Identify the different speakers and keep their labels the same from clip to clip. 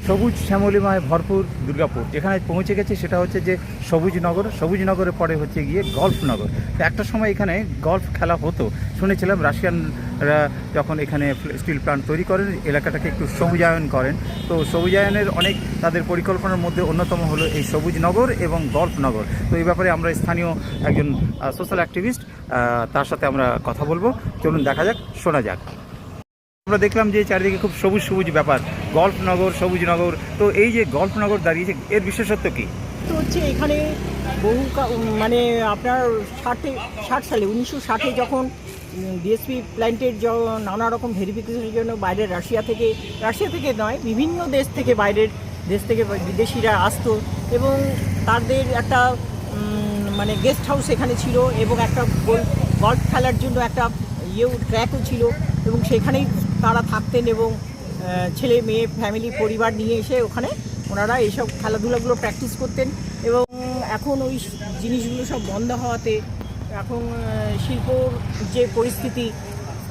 Speaker 1: সবুজ শ্যামলিমায় ভরপুর দুর্গাপুর যেখানে পৌঁছে গেছে সেটা হচ্ছে যে সবুজনগর। সবুজনগরের পরে হচ্ছে গিয়ে গল্ফনগর। তো একটা সময় এখানে গল্ফ খেলা হতো, শুনেছিলাম রাশিয়ানরা যখন এখানে স্টিল প্ল্যান্ট তৈরি করেন এলাকাটাকে একটু সবুজায়ন করেন। তো সবুজায়নের অনেক তাদের পরিকল্পনার মধ্যে অন্যতম হলো এই সবুজনগর এবং গল্ফনগর। তো এই ব্যাপারে আমরা স্থানীয় একজন সোশ্যাল অ্যাক্টিভিস্ট, তার সাথে আমরা কথা বলবো। চলুন দেখা যাক, শোনা যাক। আমরা দেখলাম যে চারিদিকে খুব সবুজ সবুজ ব্যাপার, গল্ফনগর, সবুজনগর। তো এই যে গল্ফনগর দাঁড়িয়েছে এর বিশেষত্ব কী?
Speaker 2: তো হচ্ছে এখানে বহু মানে আপনার 1960 সালে 1960-এ যখন বিএসপি প্ল্যান্টের নানা রকম ভেরিফিকেশনের জন্য বাইরের রাশিয়া থেকে নয়, বিভিন্ন বাইরের দেশ থেকে বিদেশিরা আসতো এবং তাদের একটা মানে গেস্ট হাউস এখানে ছিল এবং একটা গল্ফ খেলার জন্য একটা ট্র্যাকও ছিল এবং সেখানেই তারা থাকতেন এবং ছেলে মেয়ে ফ্যামিলি পরিবার নিয়ে এসে ওখানে ওনারা এইসব খেলাধুলাগুলো প্র্যাকটিস করতেন। এবং এখন ওই জিনিসগুলো সব বন্ধ হওয়াতে এখন শিল্পর যে পরিস্থিতি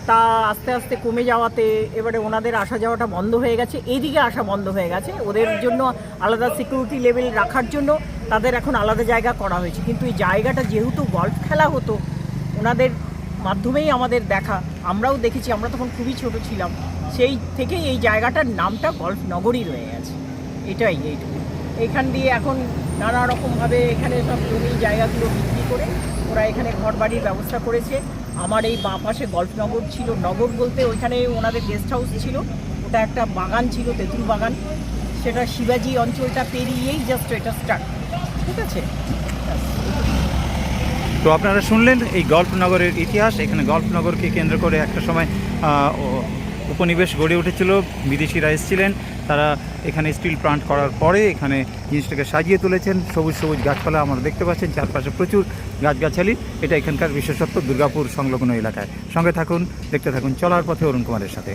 Speaker 2: তা আস্তে আস্তে কমে যাওয়াতে এবারে ওনাদের আসা যাওয়াটা বন্ধ হয়ে গেছে, এইদিকে আসা বন্ধ হয়ে গেছে। ওদের জন্য আলাদা সিকিউরিটি লেভেল রাখার জন্য তাদের এখন আলাদা জায়গা করা হয়েছে, কিন্তু এই জায়গাটা যেহেতু গল্ফ খেলা হতো ওনাদের মাধ্যমেই আমাদের দেখা, আমরাও দেখেছি, আমরা তখন খুবই ছোট ছিলাম, সেই থেকেই এই জায়গাটার নামটা গল্ফনগরই রয়ে গেছে। এইটুকু এখান দিয়ে এখন নানা রকমভাবে এখানে সব জমি জায়গাগুলো বিক্রি করে ওরা এখানে ঘর বাড়ির ব্যবস্থা করেছে। আমার এই বাঁ পাশে গল্ফনগর ছিল, নগর বলতে ওইখানে ওনাদের গেস্ট হাউস ছিল, ওটা একটা বাগান ছিল, তেঁতুল বাগান, সেটা শিবাজি অঞ্চলটা পেরিয়েই জাস্ট এটা স্টার্ট। ঠিক আছে,
Speaker 1: তো আপনারা শুনলেন এই গল্ফনগরের ইতিহাস। এখানে গল্ফনগরকে কেন্দ্র করে একটা সময় উপনিবেশ গড়ে উঠেছিল, বিদেশিরা এসেছিলেন, তারা এখানে স্টিল প্ল্যান্ট করার পরে এখানে জিনিসটাকে সাজিয়ে তুলেছেন। সবুজ সবুজ গাছপালা আমরা দেখতে পাচ্ছেন, চারপাশে প্রচুর গাছগাছালি। এটা এখানকার বিশেষত্ব দুর্গাপুর সংলগ্ন এলাকায়। সঙ্গে থাকুন, দেখতে থাকুন চলার পথে অরুণ কুমারের সাথে।